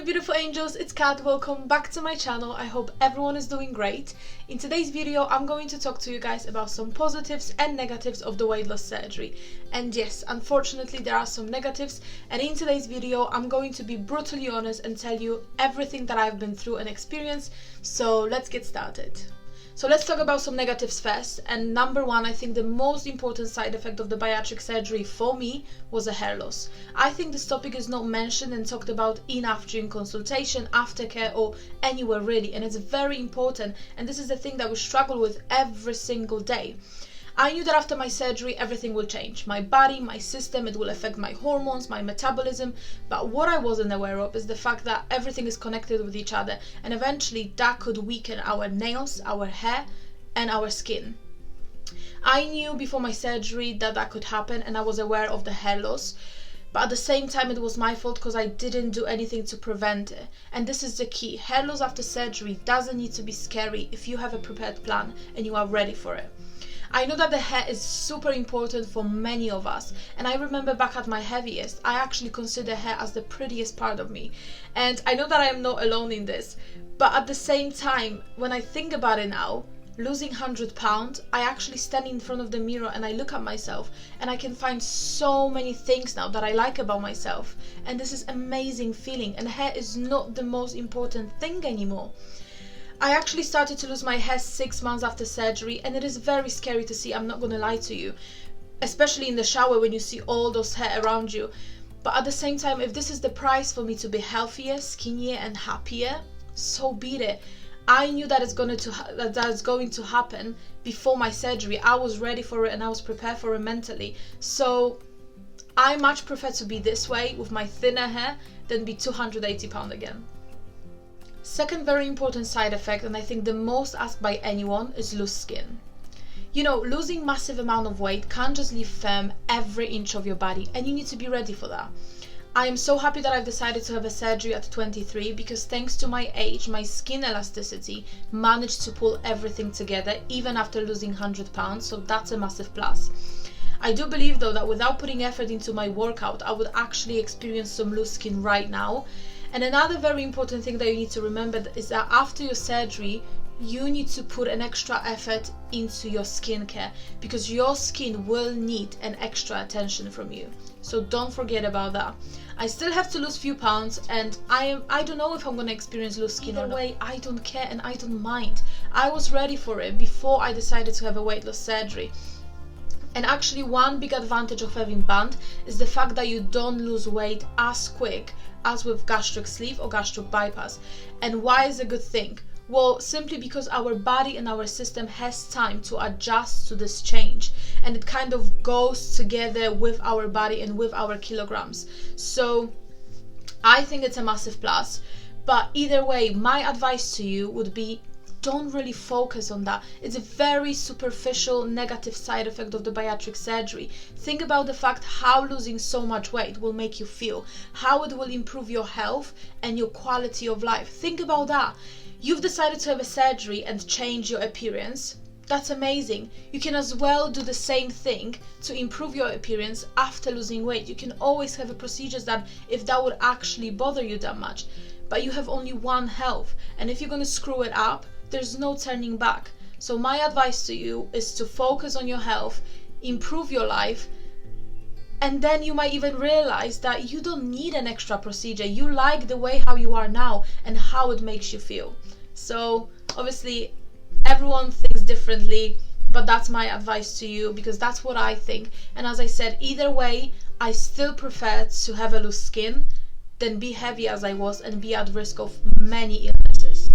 beautiful angels, it's Kat. Welcome back to my channel. I hope everyone is doing great. In today's video, I'm going to talk to you guys about some positives and negatives of the weight loss surgery. And yes, unfortunately there are some negatives, and in today's video I'm going to be brutally honest and tell you everything that I've been through and experienced. So let's get started. So let's talk about some negatives first, and number one, I think the most important side effect of the bariatric surgery for me was a hair loss. I think this topic is not mentioned and talked about enough during consultation, aftercare, or anywhere really, and it's very important, and this is the thing that we struggle with every single day. I knew that after my surgery everything will change. My body, my system, it will affect my hormones, my metabolism, but what I wasn't aware of is the fact that everything is connected with each other, and eventually that could weaken our nails, our hair, and our skin. I knew before my surgery that that could happen, and I was aware of the hair loss, but at the same time it was my fault because I didn't do anything to prevent it. And this is the key: hair loss after surgery doesn't need to be scary if you have a prepared plan and you are ready for it. I know that the hair is super important for many of us, and I remember back at my heaviest, I actually consider hair as the prettiest part of me. And I know that I am not alone in this, but at the same time, when I think about it now, losing 100 pounds, I actually stand in front of the mirror and I look at myself and I can find so many things now that I like about myself. And this is an amazing feeling, and hair is not the most important thing anymore. I actually started to lose my hair 6 months after surgery, and it is very scary to see, I'm not gonna lie to you, especially in the shower when you see all those hair around you. But at the same time, if this is the price for me to be healthier, skinnier and happier, so be it. I knew that it's going to happen before my surgery. I was ready for it and I was prepared for it mentally. So I much prefer to be this way with my thinner hair than be 280 pounds again. Second very important side effect, and I think the most asked by anyone, is loose skin. You know, losing massive amount of weight can't just leave firm every inch of your body, and you need to be ready for that. I am so happy that I've decided to have a surgery at 23, because thanks to my age, my skin elasticity managed to pull everything together even after losing 100 pounds, so that's a massive plus. I do believe though that without putting effort into my workout, I would actually experience some loose skin right now. And another very important thing that you need to remember is that after your surgery, you need to put an extra effort into your skincare, because your skin will need an extra attention from you. So don't forget about that. I still have to lose a few pounds, and I don't know if I'm gonna experience loose skin or not. Either way, I don't care and I don't mind. I was ready for it before I decided to have a weight loss surgery. And actually, one big advantage of having band is the fact that you don't lose weight as quick as with gastric sleeve or gastric bypass. And why is a good thing? Well, simply because our body and our system has time to adjust to this change, and it kind of goes together with our body and with our kilograms. So I think it's a massive plus. But either way, my advice to you would be, don't really focus on that. It's a very superficial negative side effect of the bariatric surgery. Think about the fact how losing so much weight will make you feel, how it will improve your health and your quality of life. Think about that. You've decided to have a surgery and change your appearance. That's amazing. You can as well do the same thing to improve your appearance after losing weight. You can always have a procedure that, if that would actually bother you that much, but you have only one health, and if you're going to screw it up, there's no turning back. So my advice to you is to focus on your health, improve your life, and then you might even realize that you don't need an extra procedure. You like the way how you are now and how it makes you feel. So obviously everyone thinks differently, but that's my advice to you, because that's what I think. And as I said, either way, I still prefer to have a loose skin than be heavy as I was and be at risk of many illnesses.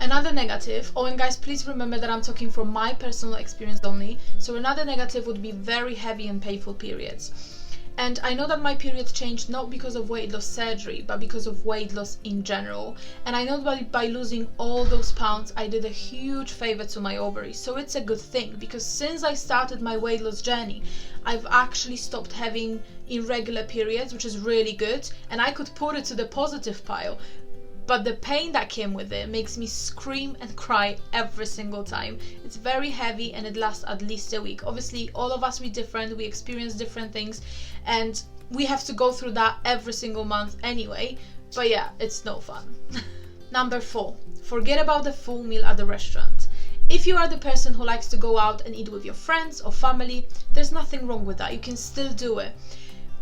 Another negative, oh, and guys, please remember that I'm talking from my personal experience only. So another negative would be very heavy and painful periods. And I know that my period changed not because of weight loss surgery, but because of weight loss in general. And I know that by losing all those pounds, I did a huge favor to my ovaries. So it's a good thing, because since I started my weight loss journey, I've actually stopped having irregular periods, which is really good. And I could put it to the positive pile. But the pain that came with it makes me scream and cry every single time. It's very heavy and it lasts at least a week. Obviously, all of us, we're different, we experience different things, and we have to go through that every single month anyway. But yeah, it's no fun. Number 4, forget about the full meal at the restaurant. If you are the person who likes to go out and eat with your friends or family, there's nothing wrong with that. You can still do it.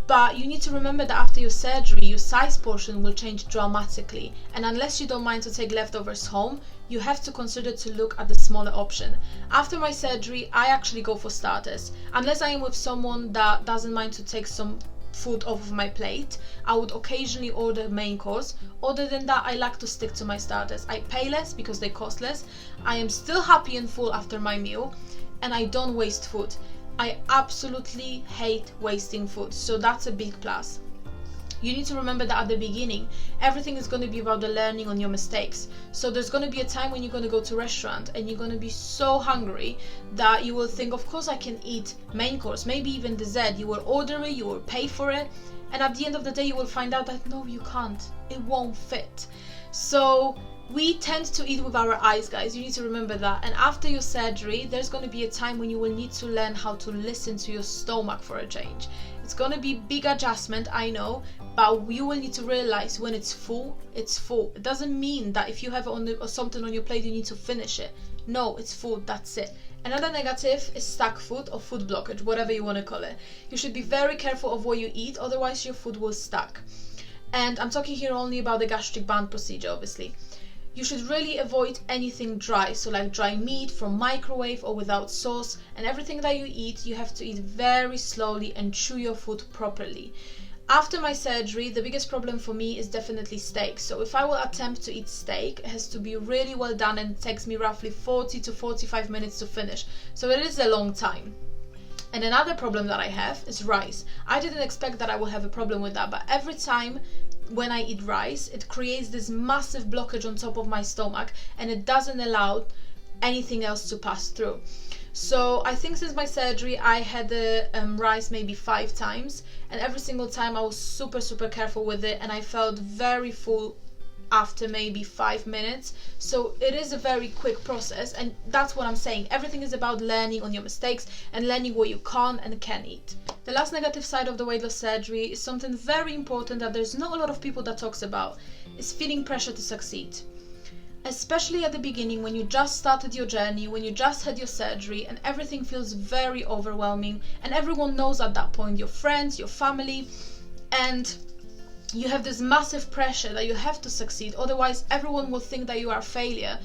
But you need to remember that after your surgery, your size portion will change dramatically. And unless you don't mind to take leftovers home, you have to consider to look at the smaller option. After my surgery, I actually go for starters. Unless I am with someone that doesn't mind to take some food off of my plate, I would occasionally order main course. Other than that, I like to stick to my starters. I pay less because they cost less. I am still happy and full after my meal, and I don't waste food. I absolutely hate wasting food, so that's a big plus. You need to remember that at the beginning, everything is going to be about the learning on your mistakes. So there's going to be a time when you're going to go to a restaurant and you're going to be so hungry that you will think, of course I can eat main course, maybe even dessert. You will order it, you will pay for it, and at the end of the day you will find out that no, you can't. It won't fit. So we tend to eat with our eyes, guys. You need to remember that. And after your surgery, there's going to be a time when you will need to learn how to listen to your stomach for a change. It's going to be big adjustment, I know, but you will need to realize when it's full, it's full. It doesn't mean that if you have something on your plate, you need to finish it. No, it's full, that's it. Another negative is stuck food or food blockage, whatever you want to call it. You should be very careful of what you eat, otherwise your food will stuck. And I'm talking here only about the gastric band procedure, obviously. You should really avoid anything dry, so like dry meat from microwave or without sauce, and everything that you eat, you have to eat very slowly and chew your food properly. After my surgery, the biggest problem for me is definitely steak. So if I will attempt to eat steak, it has to be really well done, and it takes me roughly 40 to 45 minutes to finish. So it is a long time. And another problem that I have is rice. I didn't expect that I will have a problem with that, but every time when I eat rice, it creates this massive blockage on top of my stomach, and it doesn't allow anything else to pass through. So I think since my surgery, I had the rice maybe 5 times, and every single time I was super careful with it, and I felt very full after maybe 5 minutes. So it is a very quick process, and that's what I'm saying. Everything is about learning on your mistakes and learning what you can and can eat. The last negative side of the weight loss surgery is something very important that there's not a lot of people that talks about, is feeling pressure to succeed. Especially at the beginning, when you just started your journey, when you just had your surgery, and everything feels very overwhelming, and everyone knows at that point, your friends, your family, and you have this massive pressure that you have to succeed, otherwise everyone will think that you are a failure,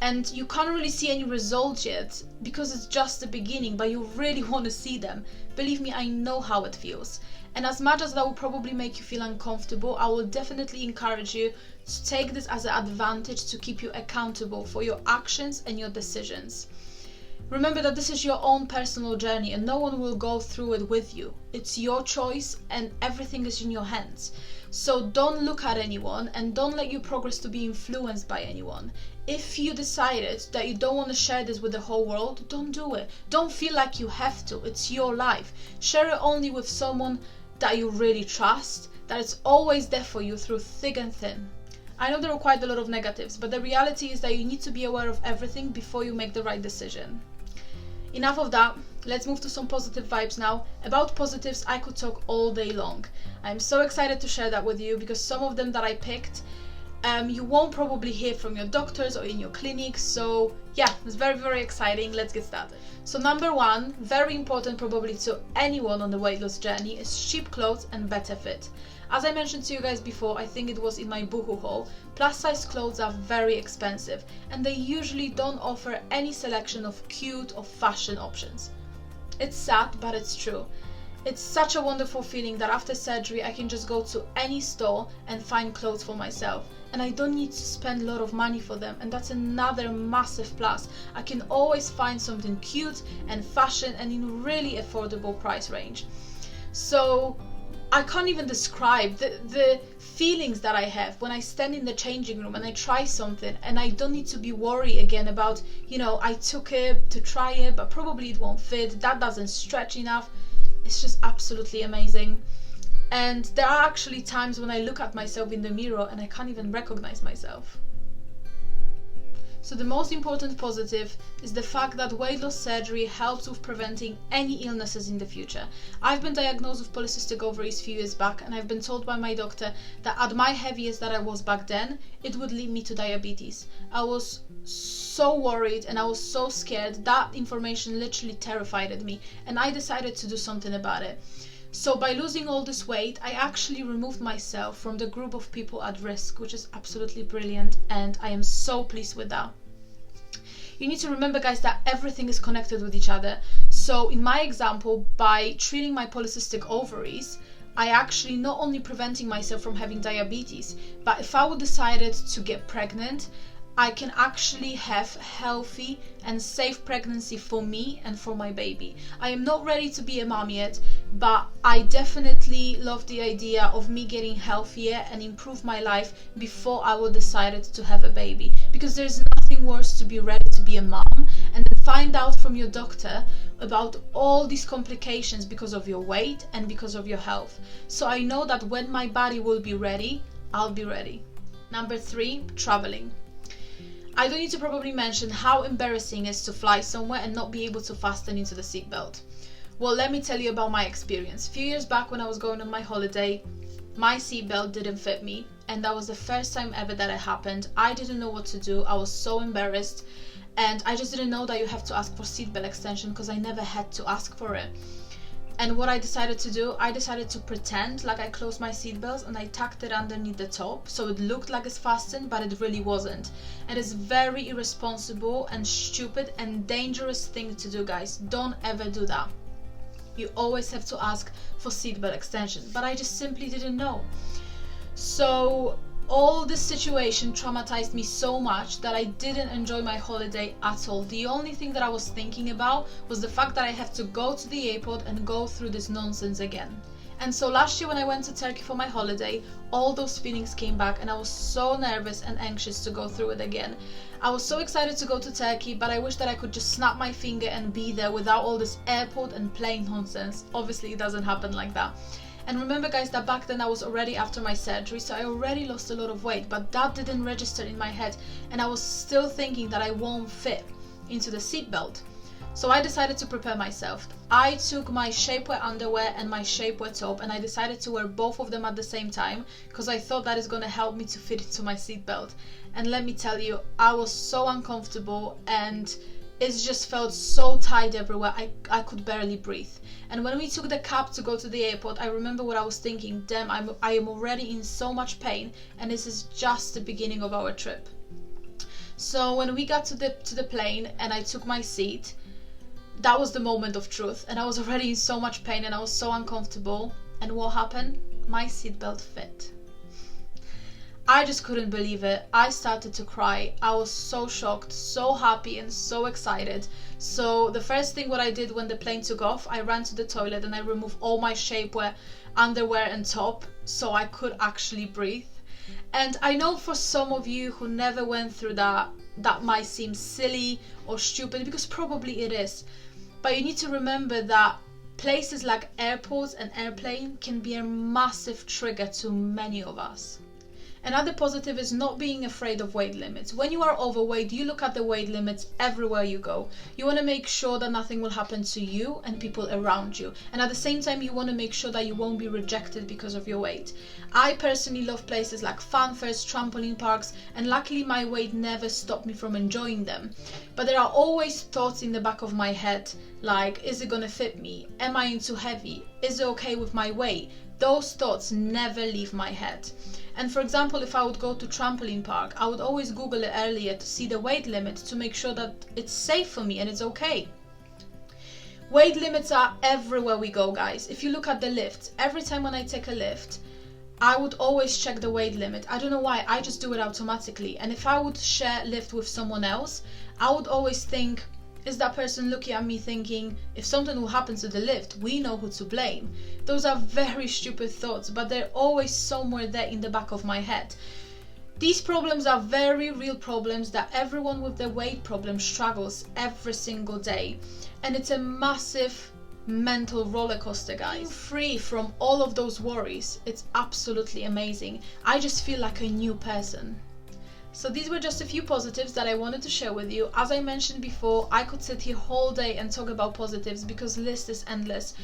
and you can't really see any results yet because it's just the beginning, but you really want to see them. Believe me, I know how it feels. And as much as that will probably make you feel uncomfortable, I will definitely encourage you to take this as an advantage to keep you accountable for your actions and your decisions. Remember that this is your own personal journey and no one will go through it with you. It's your choice and everything is in your hands. So don't look at anyone and don't let your progress to be influenced by anyone. If you decided that you don't want to share this with the whole world, don't do it. Don't feel like you have to. It's your life. Share it only with someone that you really trust, that is always there for you through thick and thin. I know there are quite a lot of negatives, but the reality is that you need to be aware of everything before you make the right decision. Enough of that, let's move to some positive vibes now. About positives, I could talk all day long. I'm so excited to share that with you because some of them that I picked, you won't probably hear from your doctors or in your clinics. So yeah, it's very exciting. Let's get started. So number 1, very important probably to anyone on the weight loss journey, is cheap clothes and better fit. As I mentioned to you guys before, I think it was in my Boohoo haul, plus size clothes are very expensive and they usually don't offer any selection of cute or fashion options. It's sad, but it's true. It's such a wonderful feeling that after surgery I can just go to any store and find clothes for myself, and I don't need to spend a lot of money for them, and that's another massive plus. I can always find something cute and fashion and in a really affordable price range. So I can't even describe the feelings that I have when I stand in the changing room and I try something and I don't need to be worried again about, I took it to try it, but probably it won't fit, that doesn't stretch enough. It's just absolutely amazing. And there are actually times when I look at myself in the mirror and I can't even recognize myself. So the most important positive is the fact that weight loss surgery helps with preventing any illnesses in the future. I've been diagnosed with polycystic ovaries a few years back, and I've been told by my doctor that at my heaviest that I was back then, it would lead me to diabetes. I was so worried and I was so scared. That information literally terrified me, and I decided to do something about it. So by losing all this weight, I actually removed myself from the group of people at risk, which is absolutely brilliant, and I am so pleased with that. You need to remember, guys, that everything is connected with each other. So in my example, by treating my polycystic ovaries, I actually not only preventing myself from having diabetes, but if I would decided to get pregnant, I can actually have healthy and safe pregnancy for me and for my baby. I am not ready to be a mom yet, but I definitely love the idea of me getting healthier and improve my life before I would decide to have a baby. Because there's nothing worse to be ready to be a mom and then find out from your doctor about all these complications because of your weight and because of your health. So I know that when my body will be ready, I'll be ready. Number 3, traveling. I don't need to probably mention how embarrassing it is to fly somewhere and not be able to fasten into the seatbelt. Well, let me tell you about my experience. A few years back when I was going on my holiday, my seatbelt didn't fit me, and that was the first time ever that it happened. I didn't know what to do. I was so embarrassed, and I just didn't know that you have to ask for seatbelt extension because I never had to ask for it. And what I decided to do, I decided to pretend like I closed my seatbelt and I tucked it underneath the top so it looked like it's fastened, but it really wasn't. And it's very irresponsible and stupid and dangerous thing to do, guys. Don't ever do that. You always have to ask for seatbelt extension, but I just simply didn't know. So all this situation traumatized me so much that I didn't enjoy my holiday at all. The only thing that I was thinking about was the fact that I have to go to the airport and go through this nonsense again. And so last year when I went to Turkey for my holiday, all those feelings came back and I was so nervous and anxious to go through it again. I was so excited to go to Turkey, but I wish that I could just snap my finger and be there without all this airport and plane nonsense. Obviously it doesn't happen like that. And remember, guys, that back then I was already after my surgery, so I already lost a lot of weight, but that didn't register in my head, and I was still thinking that I won't fit into the seatbelt. So I decided to prepare myself. I took my shapewear underwear and my shapewear top, and I decided to wear both of them at the same time because I thought that is going to help me to fit into my seatbelt. And let me tell you, I was so uncomfortable and it just felt so tight everywhere. I could barely breathe. And when we took the cab to go to the airport, I remember what I was thinking. Damn, I am already in so much pain, and this is just the beginning of our trip. So when we got to the plane and I took my seat, that was the moment of truth, and I was already in so much pain and I was so uncomfortable. And what happened? My seatbelt fit. I just couldn't believe it. I started to cry. I was so shocked, so happy and so excited. So the first thing what I did when the plane took off, I ran to the toilet and I removed all my shapewear, underwear and top so I could actually breathe. And I know for some of you who never went through that might seem silly or stupid, because probably it is. But you need to remember that places like airports and airplane can be a massive trigger to many of us. Another positive is not being afraid of weight limits. When you are overweight, you look at the weight limits everywhere you go. You want to make sure that nothing will happen to you and people around you. And at the same time, you want to make sure that you won't be rejected because of your weight. I personally love places like fun fairs, trampoline parks, and luckily my weight never stopped me from enjoying them. But there are always thoughts in the back of my head, like, is it gonna fit me? Am I too heavy? Is it okay with my weight? Those thoughts never leave my head. And for example, if I would go to trampoline park, I would always Google it earlier to see the weight limit to make sure that it's safe for me and it's okay. Weight limits are everywhere we go, guys. If you look at the lift, every time when I take a lift, I would always check the weight limit. I don't know why, I just do it automatically. And if I would share lift with someone else, I would always think, is that person looking at me thinking, if something will happen to the lift, we know who to blame? Those are very stupid thoughts, but they're always somewhere there in the back of my head. These problems are very real problems that everyone with the weight problem struggles every single day. And it's a massive mental roller coaster, guys. Being free from all of those worries, it's absolutely amazing. I just feel like a new person. So these were just a few positives that I wanted to share with you. As I mentioned before, I could sit here whole day and talk about positives because the list is endless.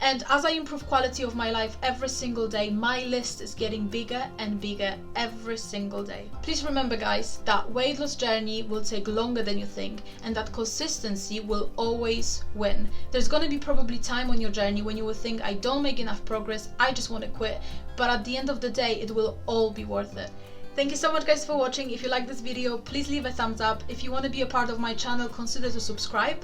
And as I improve quality of my life every single day, my list is getting bigger and bigger every single day. Please remember, guys, that weight loss journey will take longer than you think, and that consistency will always win. There's going to be probably time on your journey when you will think, I don't make enough progress, I just want to quit. But at the end of the day, it will all be worth it. Thank you so much, guys, for watching. If you like this video, please leave a thumbs up. If you want to be a part of my channel, consider to subscribe.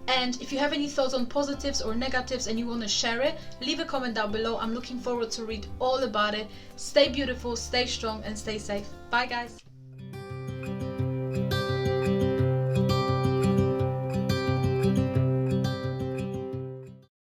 And if you have any thoughts on positives or negatives and you want to share it, leave a comment down below. I'm looking forward to read all about it. Stay beautiful, stay strong, and stay safe. Bye, guys.